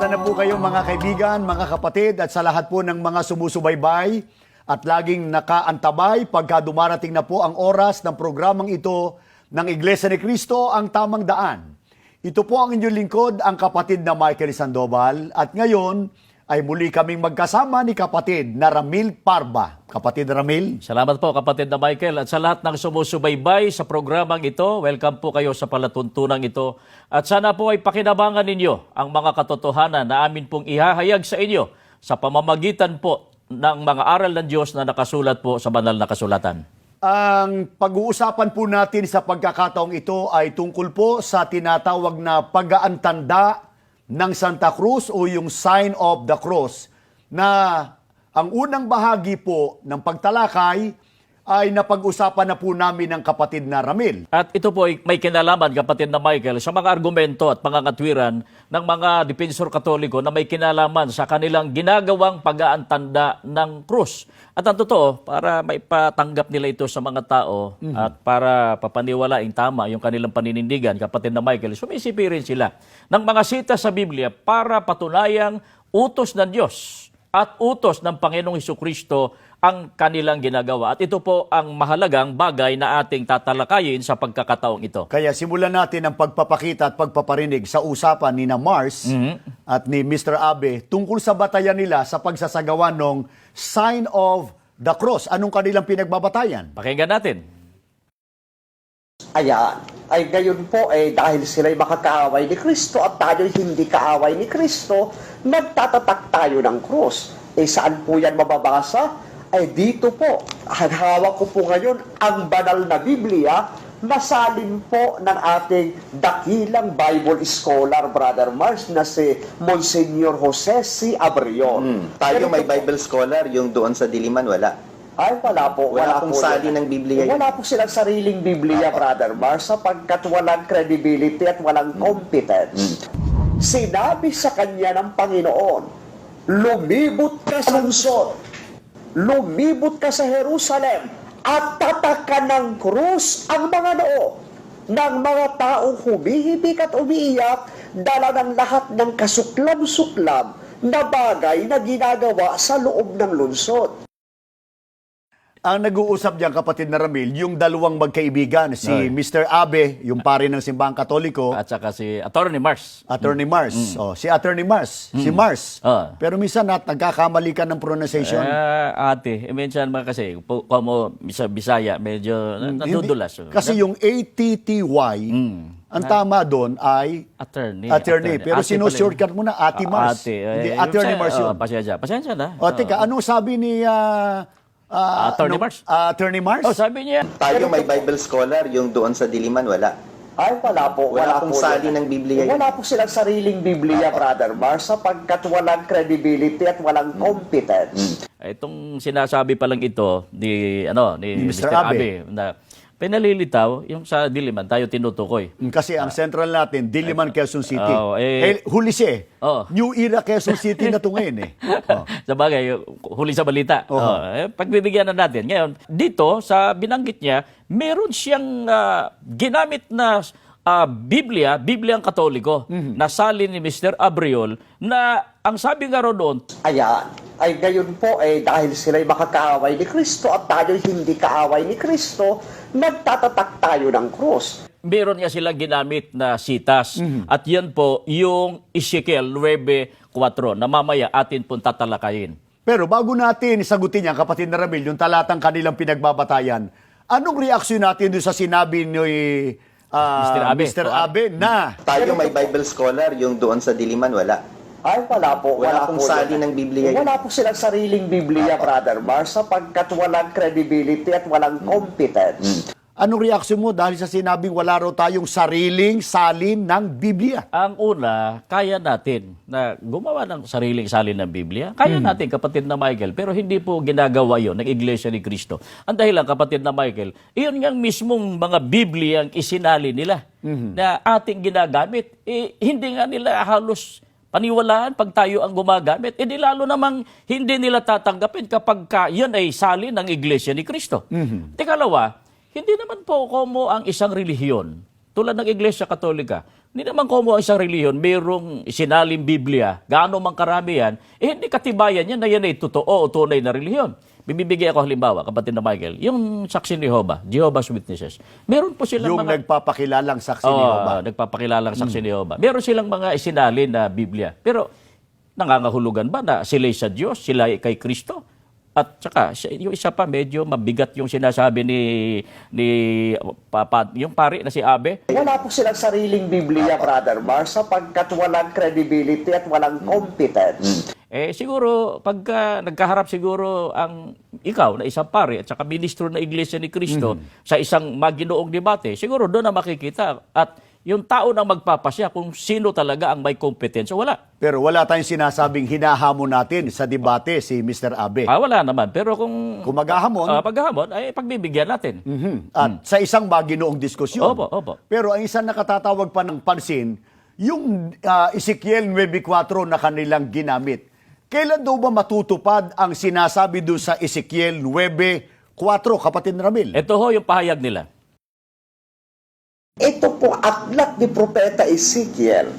Kamusta na po kayo mga kaibigan, mga kapatid at sa lahat po ng mga sumusubaybay at laging nakaantabay pagka dumarating na po ang oras ng programang ito ng Iglesia ni Cristo, ang Tamang Daan. Ito po ang inyong lingkod, ang kapatid na Michael Sandoval, at ngayon ay muli kaming magkasama ni kapatid na Ramil Parba. Kapatid Ramil. Salamat po kapatid na Michael at sa lahat ng sumusubaybay sa programang ito. Welcome po kayo sa palatuntunang ito. At sana po ay pakinabangan ninyo ang mga katotohanan na amin pong ihahayag sa inyo sa pamamagitan po ng mga aral ng Diyos na nakasulat po sa banal na kasulatan. Ang pag-uusapan po natin sa pagkakataong ito ay tungkol po sa tinatawag na pag-aantanda ng Santa Cruz o yung Sign of the Cross, na ang unang bahagi po ng pagtalakay ay napag-usapan na po namin ng kapatid na Ramil. At ito po ay may kinalaman kapatid na Michael sa mga argumento at pangangatwiran ng mga dipensor katoliko na may kinalaman sa kanilang ginagawang pag-aantanda ng krus. At ang totoo, para maipatanggap nila ito sa mga tao at para papaniwalaing tama yung kanilang paninindigan, kapatid na Michael, sumisipi rin sila ng mga sita sa Biblia para patunayang utos ng Diyos at utos ng Panginoong Hesukristo ang kanilang ginagawa. At ito po ang mahalagang bagay na ating tatalakayin sa pagkakataong ito. Kaya simulan natin ang pagpapakita at pagpaparinig sa usapan ni na Mars at ni Mr. Abe tungkol sa batayan nila sa pagsasagawa ng Sign of the Cross. Anong kanilang pinagbabatayan? Pakinggan natin. Ayan, ay gayon po dahil sila'y makakaaway ni Kristo at tayo'y hindi kaaway ni Kristo, nagtatatak tayo ng krus. Saan po yan mababasa? Ay dito po, hawak ko po ngayon ang banal na Biblia, nasalin po ng ating dakilang Bible scholar, Brother Mars, na si Monsignor Jose C. Abrion. Tayo may Bible scholar, yung doon sa Diliman, wala. Ay, wala po. Wala pong po sali yun. ng Biblia yun. Wala po silang sariling Biblia, Brother Mars, sapagkat walang credibility at walang competence. Sinabi sa kanya ng Panginoon, lumibot ka sa lungsod, lumibot ka sa Jerusalem, at tatakan ng krus ang mga noo ng mga taong humihibik at umiiyak, dala ng lahat ng kasuklam-suklam na bagay na ginagawa sa loob ng lungsod. Ang nag-uusap diyan, kapatid na Ramil, yung dalawang magkaibigan, si Mr. Abe, yung pare ng Simbahang Katoliko, At saka si Atty. Mars. Attorney Mars. Oh, si Attorney Mars, si Mars. Pero minsan nagkakamali ka ng pronunciation. Ate, minsan mga kasi, como sa Bisaya, medyo nadudulas. Kasi yung ATTY, ang tama doon ay attorney. Pero sinushortcut mo na Ate Mars. Hindi, Attorney Mars yun. Pasensya na. O, teka, anong sabi ni Attorney Mars? Attorney Mars? Oh, sabi niya. Tayo may Bible scholar, yung doon sa Diliman, wala. Ay, wala po. Wala pong po sali yun. ng Biblia yun. Wala po silang sariling Biblia, Brother Mars, sapagkat walang credibility at walang competence. Itong sinasabi pa lang ito ni Mr. Mr. Abe. Abe na pinalilitaw yung sa Diliman tayo tinutukoy. Kasi ang central natin, Diliman, Quezon City. Huli siya eh. New Era, Quezon City na ito ngayon eh. Sa bagay, huli sa balita. Pagbibigyan na natin. Ngayon, dito sa binanggit niya, meron siyang ginamit na Bibliang Katoliko na salin ni Mr. Abriol na ang sabi nga ro doon, Ayan, ay gayon po dahil sila'y makakaaway ni Kristo at tayo'y hindi kaaway ni Kristo, nagtatatak tayo ng krus. meron nga silang ginamit na sitas. At yan po yung Ezekiel 9:4 na mamaya atin pong tatalakayin. Pero bago natin sagutin yan, kapatid na Ramil, yung talatang kanilang pinagbabatayan, anong reaksyon natin doon sa sinabi ni Mr. Abe na Tayo may Bible scholar, yung doon sa Diliman, wala. Ay, wala po. Wala pong po sali yun. ng Biblia yun. Wala po silang sariling Biblia, Brother Mars, sapagkat walang credibility at walang competence. anong reaksyon mo dahil sa sinabing wala raw tayong sariling salin ng Biblia? Ang una, kaya natin na gumawa ng sariling salin ng Biblia. Kaya natin, kapatid na Michael, pero hindi po ginagawa yon ng Iglesia ni Cristo. Ang dahilan, kapatid na Michael, iyon nga mismong mga Biblia ang isinali nila na ating ginagamit. Hindi nga nila halos paniwalaan pag tayo ang gumagamit. Di lalo namang hindi nila tatanggapin kapag yan ay salin ng Iglesia ni Cristo. Tikalawa, hindi naman po como ang isang relihiyon, tulad ng Iglesia Katolika, Hindi naman kung ang isang reliyon, mayroong sinaling Biblia, gaano man karami yan, hindi katibayan yan na yan ay totoo o tunay na reliyon. Bibigay ako halimbawa, kapatid na Michael, yung saksi ni Jehovah's Witnesses. Meron po silang Yung mga... nagpapakilalang saksi ni Jehovah. Nagpapakilalang saksi ni Jehovah. Meron silang mga isinalin na Biblia. Pero nangangahulugan ba na sila'y sa Diyos, sila'y kay Kristo? At saka, yung isa pa, medyo mabigat yung sinasabi yung pari na si Abe. Wala po silang sariling Biblia, Brother Mar, sapagkat walang credibility at walang competence. Siguro, pagka nagkaharap siguro ang ikaw na isang pari at saka ministro na Iglesia ni Cristo sa isang maginoong debate, siguro doon na makikita. At yung tao na magpapasya kung sino talaga ang may kompetensya, wala. Pero wala tayong sinasabing hinahamon natin sa debate si Mr. Abe. Wala naman. Pero kung maghahamon, paghahamon, ay pagbibigyan natin. at sa isang maginoong diskusyon. Opo. Pero ang isang nakatatawag pa ng pansin, yung Ezekiel 9:4 na kanilang ginamit. Kailan daw ba matutupad ang sinasabi doon sa Ezekiel 9:4, kapatid Ramil? Ito ho yung pahayag nila. Ito po aklat ni Propeta Ezekiel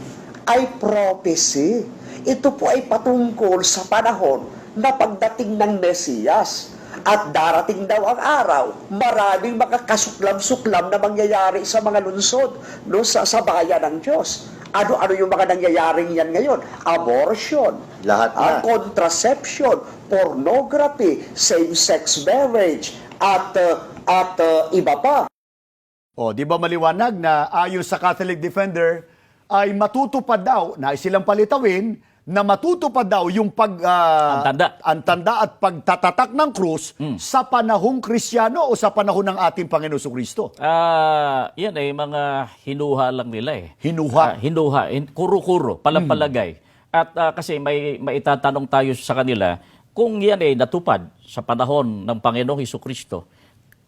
ay prophecy. Ito po ay patungkol sa panahon na pagdating ng Mesiyas. At darating daw ang araw, maraming makakasuklam-suklam na mangyayari sa mga lungsod no, sa bayan ng Diyos. Ano-ano yung mga nangyayaring yan ngayon? Abortion, Lahat na. contraception, pornography, same-sex marriage, at iba pa. O, di ba maliwanag na ayon sa Catholic Defender ay matutupad daw, na silang palitawin, na matutupad daw yung antanda at pagtatatak ng krus sa panahong Kristiyano o sa panahon ng ating Panginoon Kristo. Yan ay mga hinuha lang nila eh. Hinuha? Kuro-kuro, palampalagay. At kasi may itatanong tayo sa kanila, kung yan ay natupad sa panahon ng Panginoong Kristo,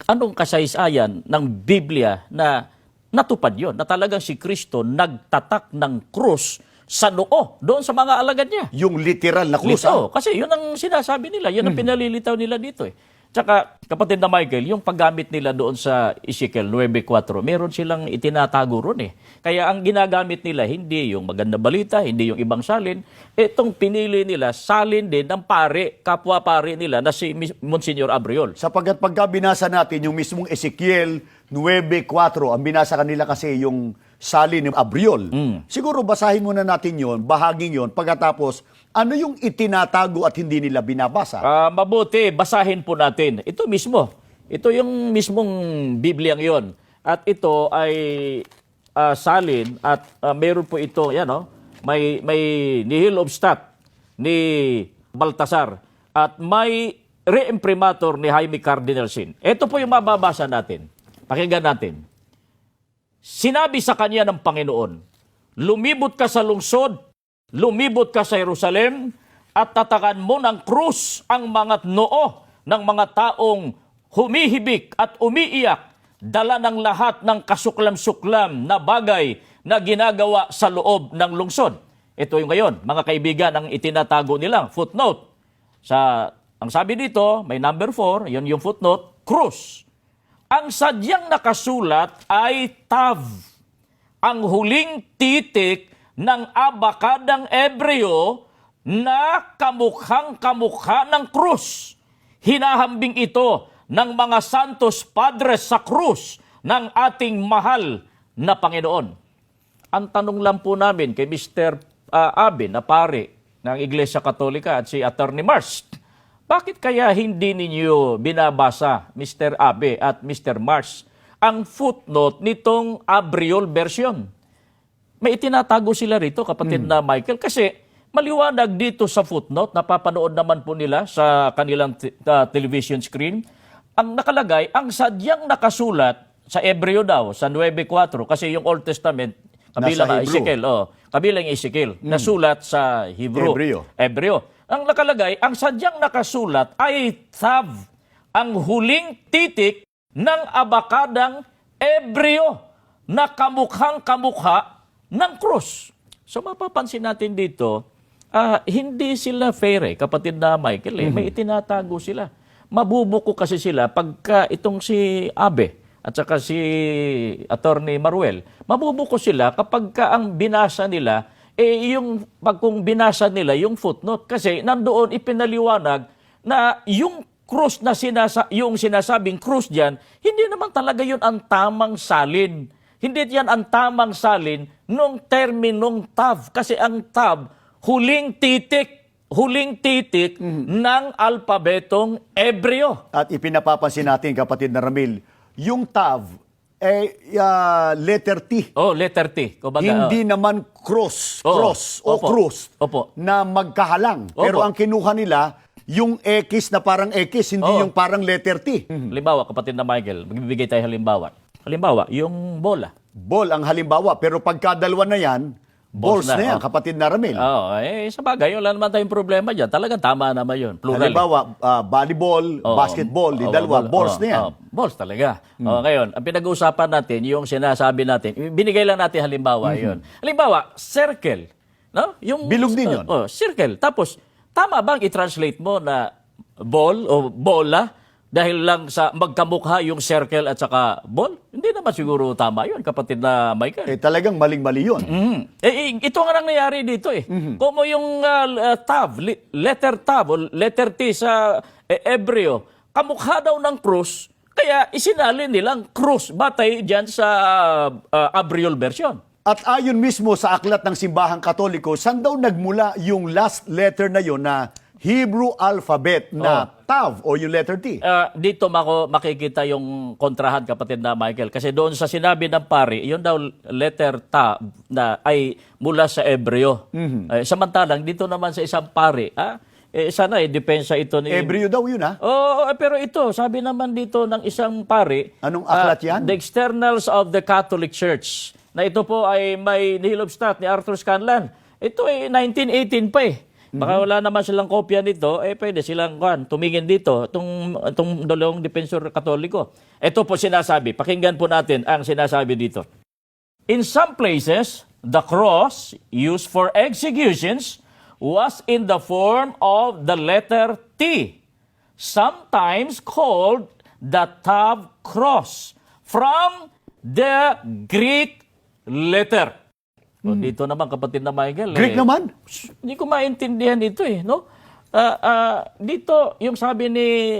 anong kasaysayan ng Biblia na natupad yon, na talagang si Kristo nagtatak ng krus sa noo, doon sa mga alagad niya. Yung literal na krus. Kasi yun ang sinasabi nila, yun ang pinalilitaw nila dito eh. Tsaka, kapatid na Michael, yung paggamit nila doon sa Ezekiel 9:4, meron silang itinatago ron eh. Kaya ang ginagamit nila, hindi yung maganda balita, hindi yung ibang salin. Itong pinili nila, salin din ng pare, kapwa pare nila na si Monsignor Abriol. Sapagkat pagka binasa natin yung mismong Ezekiel 9:4, ang binasa kanila kasi yung salin ni Abriol. Siguro basahin muna natin yon, bahaging yon, pagkatapos ano yung itinatago at hindi nila binabasa? Mabuti, basahin po natin. Ito mismo. Ito yung mismong Bibliang yon. At ito ay salin at meron po ito, yan may nihil obstat ni Baltasar at may re-imprimatur ni Jaime Cardinal Sin. Ito po yung mababasa natin. Pakinggan natin. Sinabi sa kanya ng Panginoon, lumibot ka sa lungsod, lumibot ka sa Jerusalem, at tatakan mo ng krus ang mga noo ng mga taong humihibik at umiiyak, dala ng lahat ng kasuklam-suklam na bagay na ginagawa sa loob ng lungsod. Ito yung ngayon, mga kaibigan, ang itinatago nilang footnote. Ang sabi dito, may number 4, yun yung footnote, krus. Ang sadyang nakasulat ay Tav, ang huling titik ng abakadang Ebreo na kamukhang-kamukha ng krus. Hinahambing ito ng mga Santos Padres sa krus ng ating mahal na Panginoon. Ang tanong lang po namin kay Mr. Abe na pare ng Iglesia Katolika at si Attorney Mars, bakit kaya hindi ninyo binabasa, Mr. Abe at Mr. Mars, ang footnote nitong Abriol version? May itinatago sila rito, kapatid na Michael, kasi maliwanag dito sa footnote, napapanood naman po nila sa kanilang television screen, ang nakalagay, ang sadyang nakasulat sa Ebreo daw, sa 9:4, kasi yung Old Testament, kabilang Ezekiel, kabilang Ezekiel, nasulat sa Ebreo. Ang nakalagay, ang sadyang nakasulat ay Tav, ang huling titik ng abakadang Ebreo na kamukhang-kamukha ng krus. So mapapansin natin dito, hindi sila fair kapatid na Michael. May itinatago sila. Mabubuko kasi sila pagka itong si Abe at saka si Attorney Maruel, mabubuko sila kapag ka ang binasa nila, kung binasa nila yung footnote. Kasi nandoon ipinaliwanag na yung krus na yung sinasabing krus diyan, hindi naman talaga yun ang tamang salin. Hindi yan ang tamang salin nung terminong TAV. Kasi ang TAV, huling titik ng alpabetong Ebreo. At ipinapapansin natin, kapatid na Ramil, yung TAV, letter T. Oh, letter T. Kumbaga, Hindi naman cross Opo. krus Opo. na magkahalang. Pero Opo. ang kinuha nila, yung X na parang X, hindi yung parang letter T. Halimbawa, kapatid na Michael, magbibigay tayo halimbawa. Halimbawa, yung bola. Ball ang halimbawa, pero pagkadalawa na yan, balls Balls na, na yan, oh. kapatid na Ramil. Sa bagay, wala naman tayong problema dyan. Talagang tama naman yun. Plural. Halimbawa, volleyball, basketball, di dalawa, balls na yan. Balls talaga. Ngayon, ang pinag-uusapan natin, yung sinasabi natin, binigay lang natin halimbawa yun. Halimbawa, circle. No? Yung, Bilog din yun. Circle. Tapos, tama bang i-translate mo na ball o bola dahil lang sa magkamukha yung circle at saka ball? Hindi naman siguro tama yun, kapatid na Michael. Talagang maling-mali yun. Ito nga nangyayari dito eh. Kung mo yung TAV, letter TAV o letter T sa Ebreo, kamukha daw ng krus, kaya isinalin nilang krus batay dyan sa Abriol version. At ayon mismo sa aklat ng Simbahang Katoliko, saan daw nagmula yung last letter na yon na Hebrew alphabet na TAV o yung letter T? Dito makikita yung kontrahan, kapatid na Michael. Kasi doon sa sinabi ng pari, yun daw letter TAV na ay mula sa Ebreo. Samantalang dito naman sa isang pari, sana depensa ito ni... Ebreo daw yun, ha? Pero ito, sabi naman dito ng isang pari... Anong aklat yan? The Externals of the Catholic Church. Na ito po ay may nihilobstat ni Arthur Scanlan. Ito ay 1918 pa eh. Baka wala naman silang kopya nito, pwede silang tumingin dito, itong dalawang depensor katoliko. Ito po sinasabi, pakinggan po natin ang sinasabi dito. In some places, the cross used for executions was in the form of the letter T, sometimes called the Tav cross, from the Greek letter. O, dito naman, kapatid na Michael. Greek naman? Hindi ko maintindihan ito eh, no? Dito, yung sabi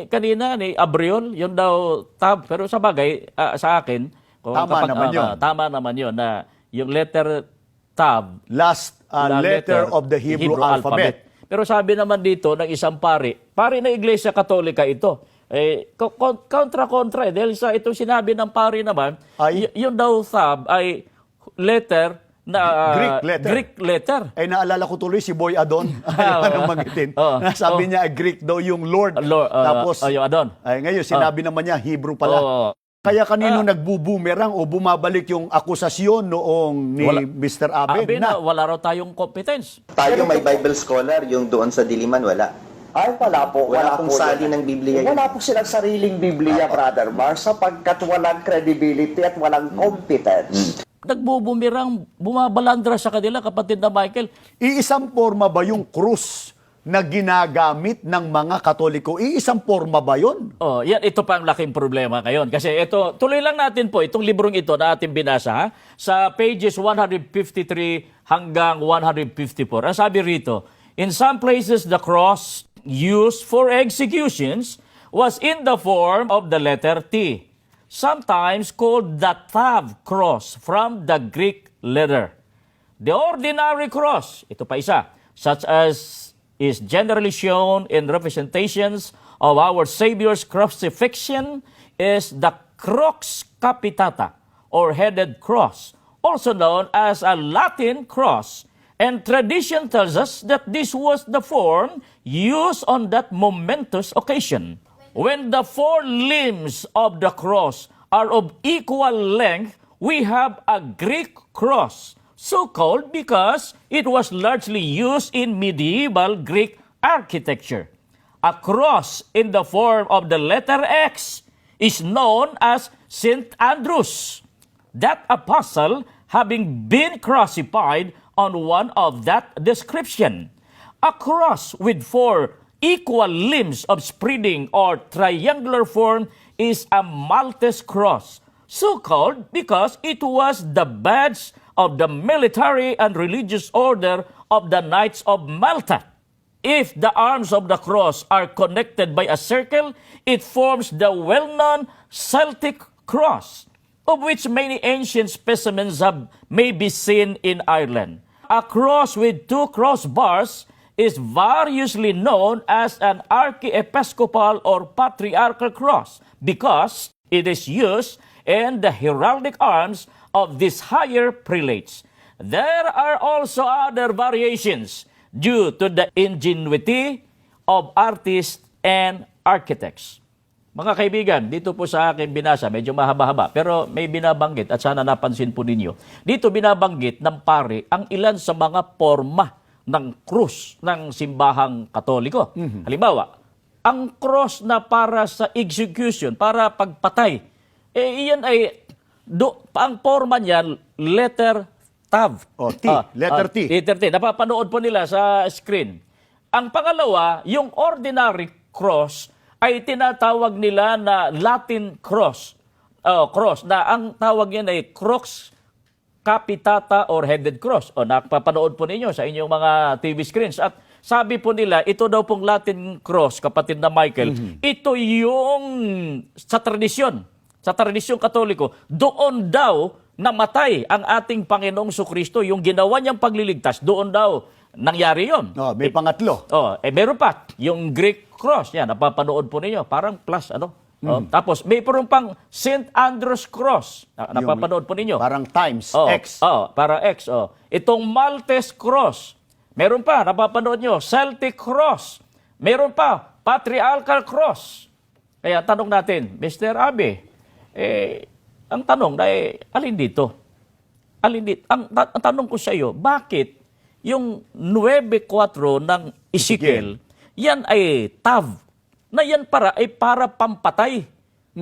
kanina ni Abriol, yun daw tab, pero sa bagay, sa akin, tama naman yun na yung letter tab, Last letter of the Hebrew alphabet. Pero sabi naman dito ng isang pari na Iglesia Katolika ito, kontra-kontra eh, dahil sa itong sinabi ng pari naman, yung daw tab ay letter na Greek letter. Naalala ko tuloy si Boy Adon, ng Magitin. Sabi niya, Greek daw yung Lord. Tapos, yung Adon. Ngayon, sinabi naman niya, Hebrew pala. Kaya kanino nagbubumerang o bumabalik yung akusasyon noong ni Mr. Aben na wala raw tayong competence. Tayo may Bible scholar, yung doon sa Diliman, wala. Ay, wala po. Wala pong po sali yun. ng Biblia yun. Wala po silang sariling Biblia, Brother Mar, sapagkat walang credibility at walang competence. Nagbubumirang, bumabalandra sa kanila, kapatid na Michael. Iisang forma ba yung krus na ginagamit ng mga Katoliko? Iisang forma ba yun? Ito pa ang laking problema ngayon. Kasi ito, tuloy lang natin po, itong librong ito na ating binasa, sa pages 153 hanggang 154. Ang sabi rito, in some places the cross used for executions was in the form of the letter T, sometimes called the Tav cross from the Greek letter. The ordinary cross, ito pa isa, such as is generally shown in representations of our Savior's crucifixion, is the crux capitata, or headed cross, also known as a Latin cross. And tradition tells us that this was the form used on that momentous occasion. When the four limbs of the cross are of equal length, we have a Greek cross, so called because it was largely used in medieval Greek architecture. A cross in the form of the letter X is known as St. Andrews, that apostle having been crucified on one of that description. A cross with four equal limbs of spreading or triangular form is a Maltese cross, so called because it was the badge of the military and religious order of the Knights of Malta. If the arms of the cross are connected by a circle, it forms the well-known Celtic cross, of which many ancient specimens may be seen in Ireland. A cross with two crossbars is variously known as an archiepiscopal or patriarchal cross because it is used in the heraldic arms of these higher prelates. There are also other variations due to the ingenuity of artists and architects. Mga kaibigan, dito po sa akin binasa, medyo mahaba-haba, pero may binabanggit at sana napansin po ninyo. Dito binabanggit ng pare ang ilan sa mga forma ng krus ng simbahang Katoliko. Halimbawa, ang cross na para sa execution, para pagpatay, iyan ay, ang forma niyan, letter Tav. T, letter T. Letter T. Napapanood po nila sa screen. Ang pangalawa, yung ordinary cross ay tinatawag nila na Latin cross. Cross na ang tawag yan ay crux capitata or headed cross. Napapanood po ninyo sa inyong mga TV screens. At sabi po nila, ito daw pong Latin cross, kapatid na Michael, ito yung sa tradisyon Katoliko, doon daw namatay ang ating Panginoong Sukristo. Yung ginawa niyang pagliligtas, doon daw nangyari yun. May pangatlo. Meron pa, yung Greek cross, yan, napapanood po ninyo, parang plus, tapos, may parang pang St. Andrew's Cross. Napapanood po ninyo. Parang times, X. Para X. Itong Maltese Cross. Meron pa, napapanood nyo, Celtic Cross. Meron pa, Patriarchal Cross. Kaya tanong natin, Mr. Abe, ang tanong na alin dito? Ang tanong ko sa iyo, bakit yung 9:4 ng Ezekiel, yan ay tav, na yan para pampatay,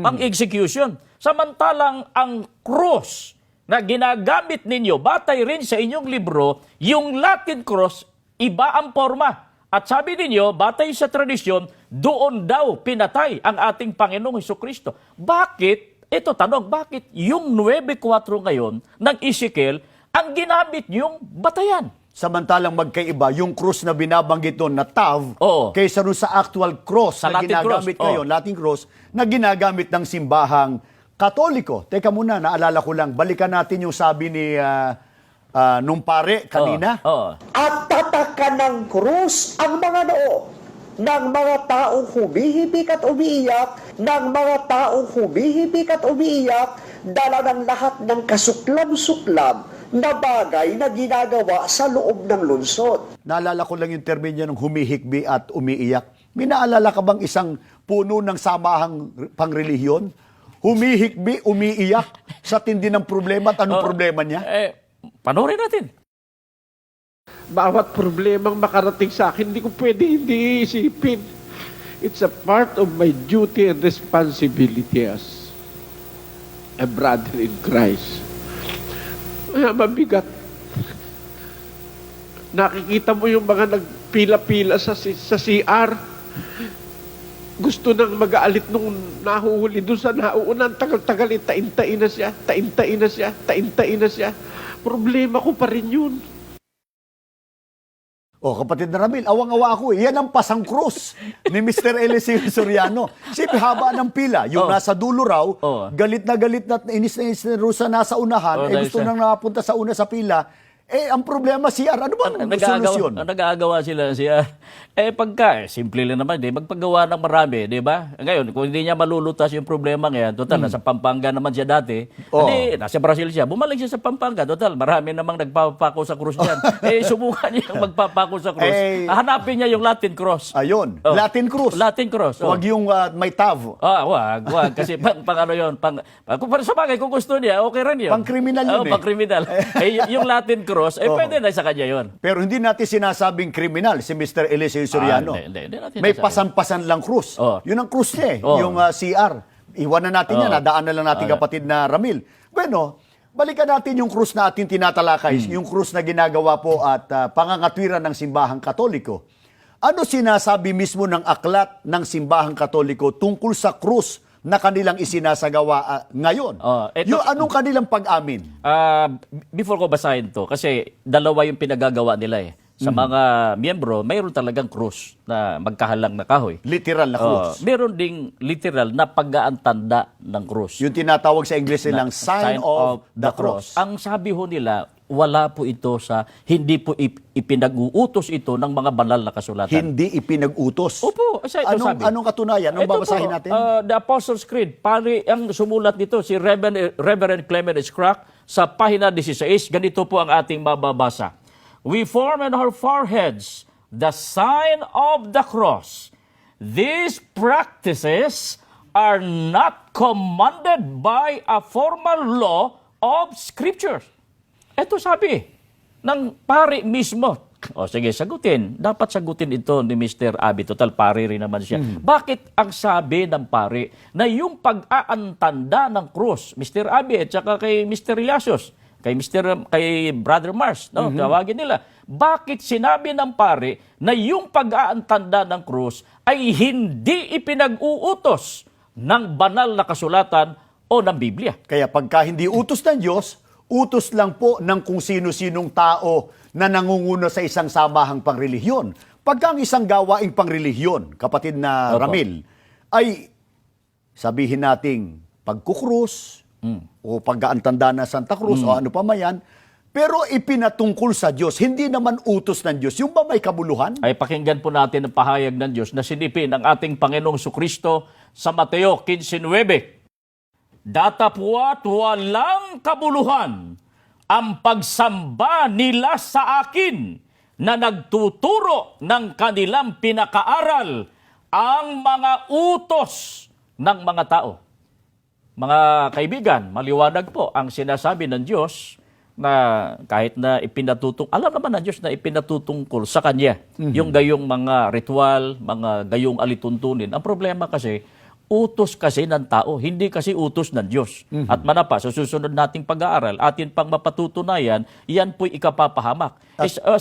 pang execution. Samantalang ang cross na ginagamit ninyo, batay rin sa inyong libro, yung Latin cross, iba ang forma. At sabi ninyo, batay sa tradisyon, doon daw pinatay ang ating Panginoong Hesukristo. Bakit, ito tanong, bakit yung 9:4 ngayon ng Ezekiel ang ginamit yung batayan? Samantalang magkaiba, yung cross na binabanggit doon na Tav, kaysa doon sa actual cross sa na Latin ginagamit cross. ngayon, Latin cross, na ginagamit ng simbahang Katoliko. Teka muna, naalala ko lang, balikan natin yung sabi ni nung pare kanina. At tatakan ng krus ang mga noo ng mga taong humihibik at umiiyak, ng mga taong humihibik at umiiyak, dala ng lahat ng kasuklam-suklam na bagay na ginagawa sa loob ng lungsod. Naalala ko lang yung termino ng humihikbi at umiiyak. May naalala ka bang isang puno ng samahang pangrelihiyon? Humihikbi, umiiyak sa tindi ng problema at anong problema niya? Panoorin natin. Bawat problemang makarating sa akin, hindi ko pwede hindi iisipin. It's a part of my duty and responsibility as a brother in Christ. Kaya mabigat. Nakikita mo yung mga nagpila-pila sa CR. Gusto nang mag-aalit nung nahuhuli doon sa nauunan. Tagal-tagal, tain-tain na siya, tain-tain na siya, tain-tain na siya. Problema ko pa rin yun. Kapatid na Ramil, awang-awa ako. Yan ang pasang krus ni Mr. Eliseo Soriano. Sipi, haba ng pila. Yung nasa dulo raw, galit na inis na Rusa nasa unahan, gusto nang napunta sa una sa pila. Ang problema, CR, ano ba ang solusyon? Nag-aagawa sila CR. Pagka, simple lang naman, magpagawa ng marami, di ba? Ngayon, kung hindi niya malulutas yung problema ngayon, total, nasa Pampanga naman siya dati, nasa Brazil siya, bumalik siya sa Pampanga, total, marami namang nagpapako sa krus dyan. Subukan niya magpapako sa krus. Hanapin niya yung Latin cross. Ayun, Latin cross. Latin cross. Huwag yung may tav. Wag. Kasi pang ano yun, sa bagay, kung gusto niya, okay rin yun. Pang-kriminal yun pang-kriminal. Yung Latin cross, pwede na sa kanya yun. Pero hindi natin sinasabing kriminal si Mr. Eliseo Soriano. Hindi natin May nasabi. pasan-pasan lang krus. Yun ang krus niya yung CR. Iwanan natin yan, nadaan na lang natin kapatid na Ramil. Bueno, balikan natin yung krus na ating tinatalakay, yung krus na ginagawa po at pangangatwiran ng simbahang Katoliko. Ano sinasabi mismo ng aklat ng simbahang Katoliko tungkol sa krus na kanilang isinasagawa ngayon. Yung anong kanilang pag-amin? Before ko basahin to, kasi dalawa yung pinagagawa nila eh. Sa mga miyembro, mayroon talagang krus na magkahalang na kahoy. Literal na krus. Meron ding literal na pag-aantanda ng krus. Yung tinatawag sa English nilang sign of the cross. Ang sabi ho nila, wala po ito hindi po ipinag-uutos ito ng mga banal na kasulatan. Hindi ipinag-utos. Opo, ito sabi. Anong katunayan? Anong Ito babasahin po, natin? The Apostles' Creed. Pari ang sumulat nito, si Reverend Clement H. Crack, sa pahina 16, ganito po ang ating mababasa. We form on our foreheads the sign of the cross. These practices are not commanded by a formal law of Scripture. Ito sabi ng pari mismo. O sige, sagutin. Dapat sagutin ito ni Mr. Abi. Total, pari rin naman siya. Bakit ang sabi ng pari na yung pag-aantanda ng krus, Mr. Abi at saka kay Mr. Ilacios, kay Brother Mars, no? Tawagin nila. Bakit sinabi ng pari na yung pag-aantanda ng krus ay hindi ipinag-uutos ng banal na kasulatan o ng Biblia? Kaya pagka hindi utos ng Diyos, utos lang po ng kung sino-sinong tao na nangunguna sa isang samahang pangrelihiyon. Pagka ang isang gawaing pangrelihiyon, kapatid na Opo. Ramil, ay sabihin nating pagkukrus, o pag-aantanda na Santa Cruz, o ano pa man yan, pero ipinatungkol sa Diyos, hindi naman utos ng Diyos. Yung ba may kabuluhan? Ay pakinggan po natin ang pahayag ng Diyos na sinipin ng ating Panginoong Sukristo sa Mateo 15:9. Datapwat walang kabuluhan ang pagsamba nila sa akin na nagtuturo ng kanilang pinakaaral ang mga utos ng mga tao. Mga kaibigan, maliwanag po ang sinasabi ng Diyos na kahit na alam naman ng Diyos na ipinatutungkol sa Kanya yung gayong mga ritual, mga gayong alituntunin. Ang problema kasi, utos kasi ng tao, hindi kasi utos ng Diyos. At manapa, sa susunod nating pag-aaral, atin pang mapatutunayan, yan po'y ikapapahamak.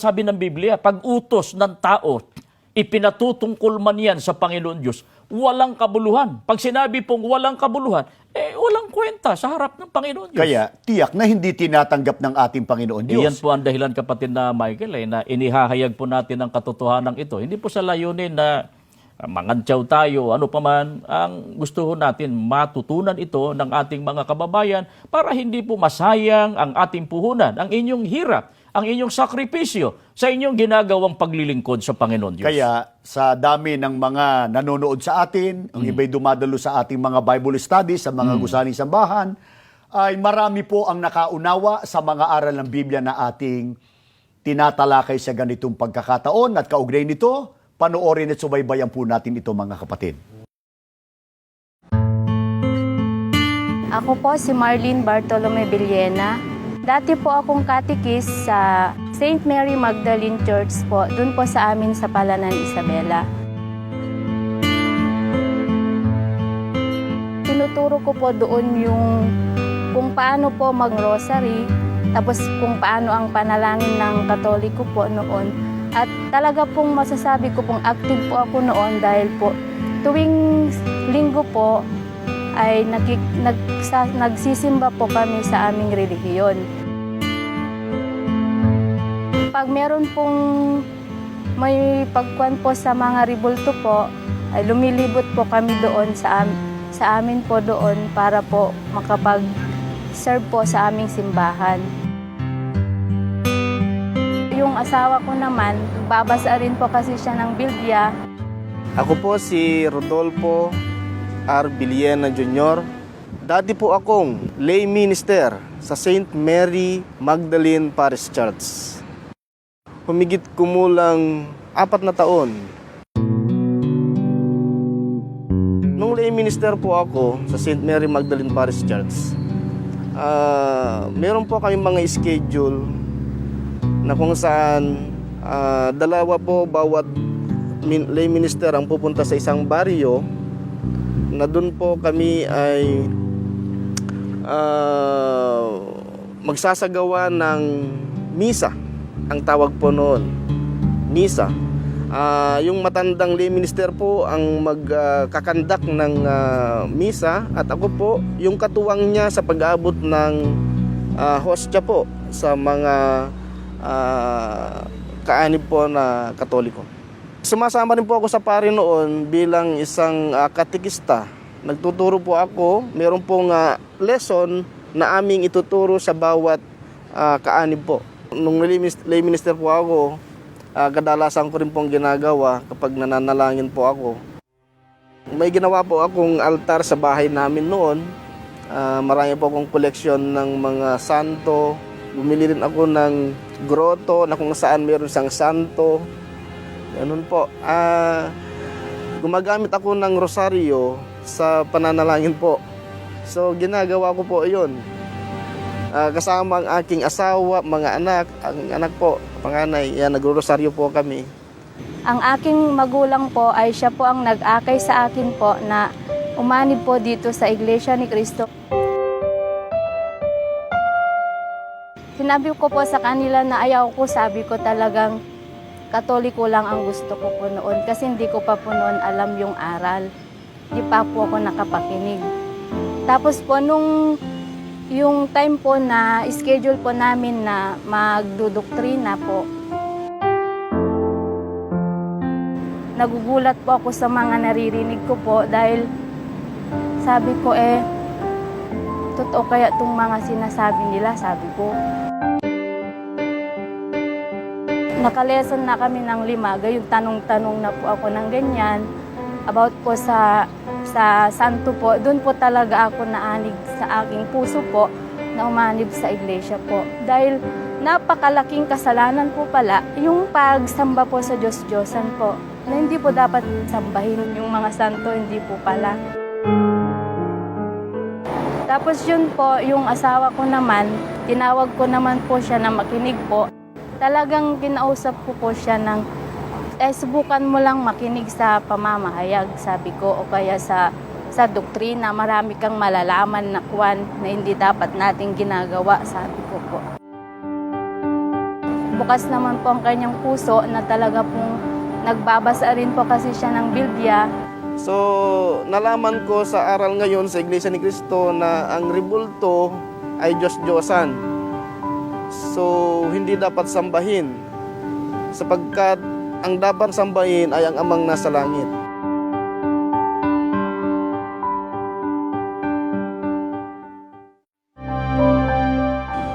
Sabi ng Biblia, pag utos ng tao, ipinatutungkol man yan sa Panginoon Diyos, walang kabuluhan. Pag sinabi pong walang kabuluhan, walang kwenta sa harap ng Panginoon Diyos. Kaya tiyak na hindi tinatanggap ng ating Panginoon Diyos. Iyan po ang dahilan, kapatid na Michael, na inihahayag po natin ang katotohanan ito. Hindi po sa layunin na mangantyaw tayo, ano pa man, ang gusto natin matutunan ito ng ating mga kababayan para hindi po masayang ang ating puhunan, ang inyong hirap, ang inyong sakripisyo sa inyong ginagawang paglilingkod sa Panginoon Diyos. Kaya sa dami ng mga nanonood sa atin, ang iba'y dumadalo sa ating mga Bible studies, sa mga gusaling sambahan, ay marami po ang nakaunawa sa mga aral ng Biblia na ating tinatalakay sa ganitong pagkakataon. At kaugnay nito, panoorin at subaybayan po natin ito, mga kapatid. Ako po si Marlene Bartolome Villena. Dati po akong katikis sa St. Mary Magdalene Church po, dun po sa amin sa Palanan, Isabela. Tinuturo ko po doon yung kung paano po mag-rosary, tapos kung paano ang panalangin ng Katoliko po noon. At talaga pong masasabi ko pong active po ako noon dahil po tuwing linggo po ay nagsisimba po kami sa aming relihiyon. Pag meron pong may pagkuhan po sa mga ribulto po, ay lumilibot po kami doon sa amin po doon para po makapag-serve po sa aming simbahan. Yung asawa ko naman, babasa rin po kasi siya ng Biblia. Ako po si Rodolfo R. Villena Jr. Dati po akong lay minister sa St. Mary Magdalene Parish Church. Humigit kumulang 4 na taon. Nung lay minister po ako sa St. Mary Magdalene Parish Church, meron po kami mga schedule na kung saan dalawa po bawat lay minister ang pupunta sa isang baryo na doon po kami ay magsasagawa ng misa. Ang tawag po noon, misa. Yung matandang lay minister po ang magkakandak ng misa at ako po yung katuwang niya sa pag-aabot ng hostya po sa mga kaanib po na Katoliko. Sumasama rin po ako sa pari noon bilang isang katikista. Nagtuturo po ako, meron pong lesson na aming ituturo sa bawat kaanib po. Nung lay minister po ako, kadalasan ko rin pong ginagawa kapag nananalangin po ako. May ginawa po akong altar sa bahay namin noon. Marami po akong koleksyon ng mga santo. Bumili rin ako ng grotto na kung saan mayroon siyang santo. Ganun po. Gumagamit ako ng rosaryo sa pananalangin po. So ginagawa ko po iyon. Kasama ang aking asawa, mga anak, ang anak po, panganay, yan, nagro-rosaryo po kami. Ang aking magulang po ay siya po ang nag-akay sa akin po na umanib po dito sa Iglesia ni Cristo. Sinabi ko po sa kanila na ayaw ko, sabi ko talagang Katoliko lang ang gusto ko po noon kasi hindi ko pa po noon alam yung aral. Hindi pa po ako nakapakinig. Tapos po nung yung time po na schedule po namin na magdudoktrina po, nagugulat po ako sa mga naririnig ko po dahil sabi ko totoo kaya itong mga sinasabi nila, sabi ko. Nakaleson na kami ng 5, gayon tanong-tanong na po ako ng ganyan about po sa santo po. Doon po talaga ako naanig sa aking puso po na umanib sa iglesia po. Dahil napakalaking kasalanan po pala yung pagsamba po sa Diyos-Diyosan po. Na hindi po dapat sambahin yung mga santo, hindi po pala. Tapos yun po, yung asawa ko naman, tinawag ko naman po siya na makinig po. Talagang kinausap ko po siya ng subukan mo lang makinig sa pamamahayag, sabi ko, o kaya sa doktrina, marami kang malalaman na kwan na hindi dapat nating ginagawa, sabi ko po. Bukas naman po ang kanyang puso na talaga pong nagbabasa rin po kasi siya ng Biblia. So, nalaman ko sa aral ngayon sa Iglesia ni Cristo na ang rebulto ay Diyos-Diyosan. So, hindi dapat sambahin sapagkat ang dapat sambahin ay ang Amang nasa langit.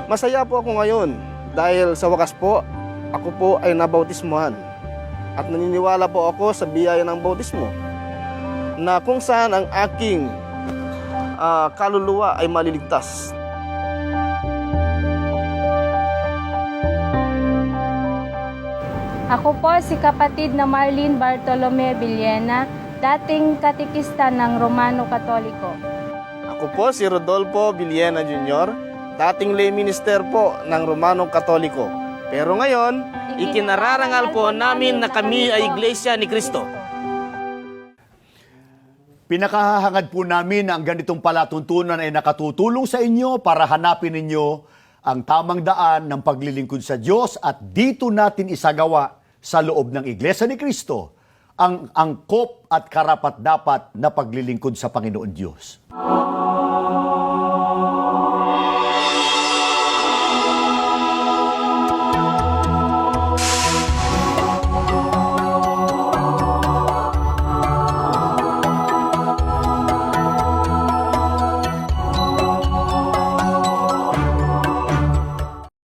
Masaya po ako ngayon dahil sa wakas po, ako po ay nabautismuhan. At naniniwala po ako sa biyaya ng bautismo na kung saan ang aking kaluluwa ay maliligtas. Ako po si kapatid na Marlene Bartolome Villena, dating katikista ng Romano Katoliko. Ako po si Rodolfo Villena Jr., dating lay minister po ng Romano Katoliko. Pero ngayon, ikinararangal po namin na kami ay Iglesia ni Cristo. Pinakahahangad po namin na ang ganitong palatuntunan ay nakatutulong sa inyo para hanapin ninyo ang tamang daan ng paglilingkod sa Diyos at dito natin isagawa sa loob ng Iglesia ni Cristo ang angkop at karapat-dapat na paglilingkod sa Panginoon Diyos.